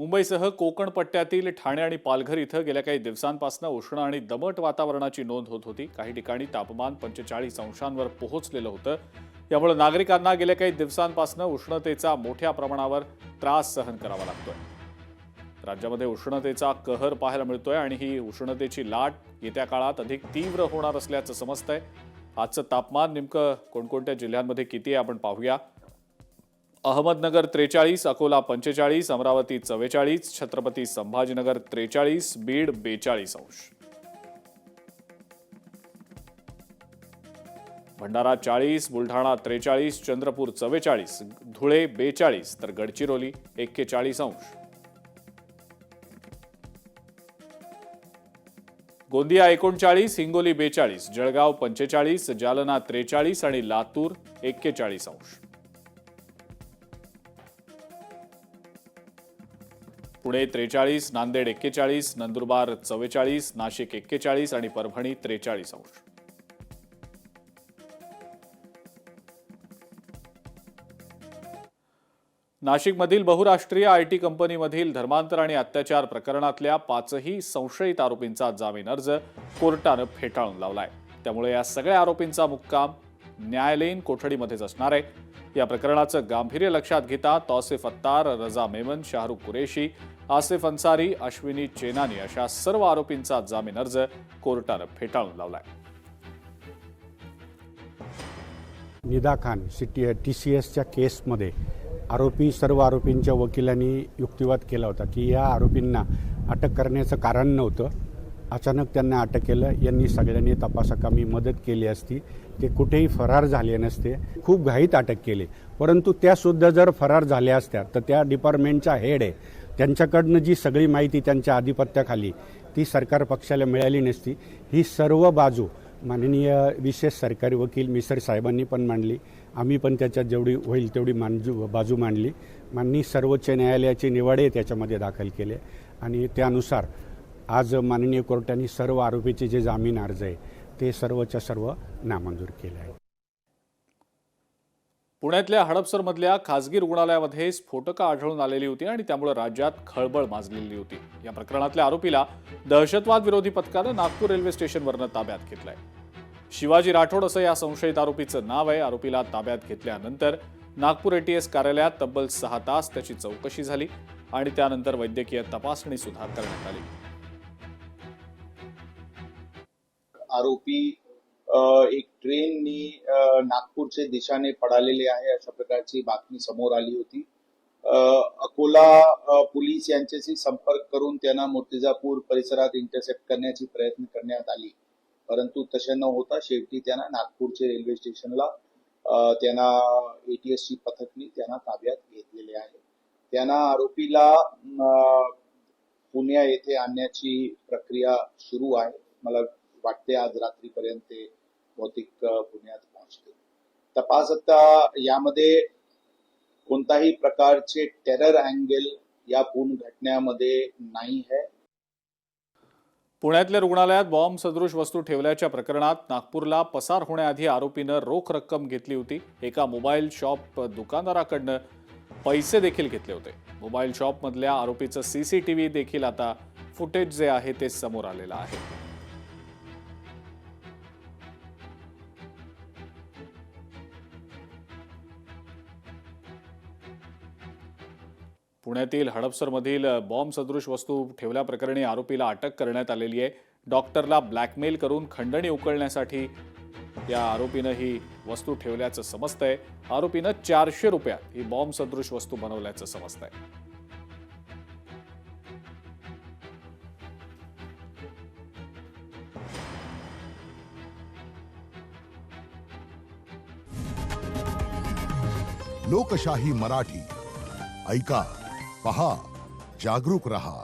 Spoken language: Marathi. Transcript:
मुंबईसह कोकण पट्ट्यातील ठाणे आणि पालघर इथं गेल्या काही दिवसांपासून उष्ण आणि दमट वातावरणाची नोंद होत होती। काही ठिकाणी तापमान 45 अंशांवर पोहोचलेलं होतं। यामुळे नागरिकांना गेल्या काही दिवसांपासून उष्णतेचा मोठ्या प्रमाणावर त्रास सहन करावा लागतोय। राज्यामध्ये उष्णतेचा कहर पाहायला मिळतोय आणि ही उष्णतेची लाट येत्या काळात अधिक तीव्र होणार असल्याचं समजतंय। आजचं तापमान नेमकं कोणकोणत्या जिल्ह्यांमध्ये किती आहे आपण पाहूया। अहमदनगर 43, अकोला 45, अमरावती 44, छत्रपती संभाजीनगर 43, बीड 42 अंश, भंडारा 40, बुलढाणा 43, चंद्रपूर 44, धुळे 42 तर गडचिरोली 41 अंश, गोंदिया 39, हिंगोली 42, जळगाव 45, जालना 43 आणि लातूर 41 अंश, पुणे 43, नांदेड 41, नंदुरबार 44, नाशिक 41 आणि परभणी 43 अंश। नाशिकमधील बहुराष्ट्रीय आयटी कंपनीमधील धर्मांतर आणि अत्याचार प्रकरणातल्या 5ही संशयित आरोपींचा जामीन अर्ज कोर्टानं फेटाळून लावलाय। त्यामुळे या सगळ्या आरोपींचा मुक्काम न्यायालयीन कोठडीमध्येच असणार आहे। या प्रकरणाचं गांभीर्य लक्षात घेता तौसिफ अत्तार, रजा मेमन, शाहरुख कुरेशी, आसिफ अन्सारी, अश्विनी चेनानी अशा सर्व आरोपींचा जामीन अर्ज कोर्टानं फेटाळून लावलाय। निदा खान TCSच्या केसमध्ये सर्व आरोपींच्या वकिलांनी युक्तिवाद केला होता की या आरोपींना अटक करण्याचं कारण नव्हतं, अचानक त्यांना अटक केलं। यांनी सगळ्यांनी तपासाकामी मदत केली असती, ते कुठेही फरार झाले नसते। खूप घाईत अटक केली, परंतु त्यासुद्धा जर फरार झाल्या असत्या तर त्या डिपार्टमेंटचा हेड आहे, त्यांच्याकडनं जी सगळी माहिती त्यांच्या आधिपत्याखाली ती सरकार पक्षाला मिळाली नसती। ही सर्व बाजू माननीय विशेष सरकारी वकील मिसर साहेबांनी पण मांडली, आम्ही पण त्याच्यात जेवढी होईल तेवढी बाजू मांडली। माननीय सर्वोच्च न्यायालयाचे निवाडे त्याच्यामध्ये दाखल केले आणि त्यानुसार आज माननीय कोर्टाने सर्व आरोपीचे जे जामीन अर्ज आहे ते सर्वच्या सर्व नामंजूर केले आहे। पुण्यातल्या हडपसरमधल्या खासगी रुग्णालयामध्ये स्फोटकं आढळून आलेली होती आणि त्यामुळे राज्यात खळबळ माजलेली होती। या प्रकरणातल्या आरोपीला दहशतवाद विरोधी पथकानं नागपूर रेल्वे स्टेशनवरनं ताब्यात घेतलंय। शिवाजी राठोड असं या संशयित आरोपीचं नाव आहे। आरोपीला ताब्यात घेतल्यानंतर नागपूर ATS कार्यालयात तब्बल 6 तास त्याची चौकशी झाली आणि त्यानंतर वैद्यकीय तपासणी सुद्धा करण्यात आली। आरोपी एक ट्रेननी नागपूरच्या दिशेने पडालेले आहे अशा प्रकारची बातमी समोर आली होती। अकोला पोलीस यांच्याशी संपर्क करून त्यांना मूर्तिजापूर परिसरात इंटरसेप्ट करण्याची प्रयत्न करण्यात आली, परंतु तसे न होता शेवटी त्यांना नागपूरच्या रेल्वे स्टेशनला त्यांना ATSची पथकनी त्यांना ताब्यात घेतलेले आहे। त्यांना आरोपीला पुणे येथे आणण्याची प्रक्रिया सुरू आहे। मला वाटते आज रात्रीपर्यंत बहुतेक पुण्यात पोहोचतील। तपास आता यामध्ये कोणताही प्रकारचे टेरर अँगल या पूर्ण घटनेमध्ये नाही आहे। पुण्यातल्या रुग्णालयात बॉम्ब सदृश वस्तू ठेवल्याच्या प्रकरणात नागपूरला पसार होण्याआधी आरोपीनं रोख रक्कम घेतली होती। एका मोबाईल शॉप दुकानदाराकडनं पैसे देखील घेतले होते। मोबाईल शॉपमधल्या आरोपीचं CCTV देखील आता फुटेज जे आहे ते समोर आलेलं आहे। पुण्यातील हडपसरमधील बॉम्ब सदृश वस्तू ठेवल्याप्रकरणी आरोपीला अटक करण्यात आलेली आहे। डॉक्टरला ब्लॅकमेल करून खंडणी उकळण्यासाठी या आरोपीनं ही वस्तू ठेवल्याचं समजतंय। आरोपीनं 400 रुपयात ही बॉम्ब सदृश वस्तू बनवल्याचं समजतंय। लोकशाही मराठी ऐका, पहा, जागरूक रहा।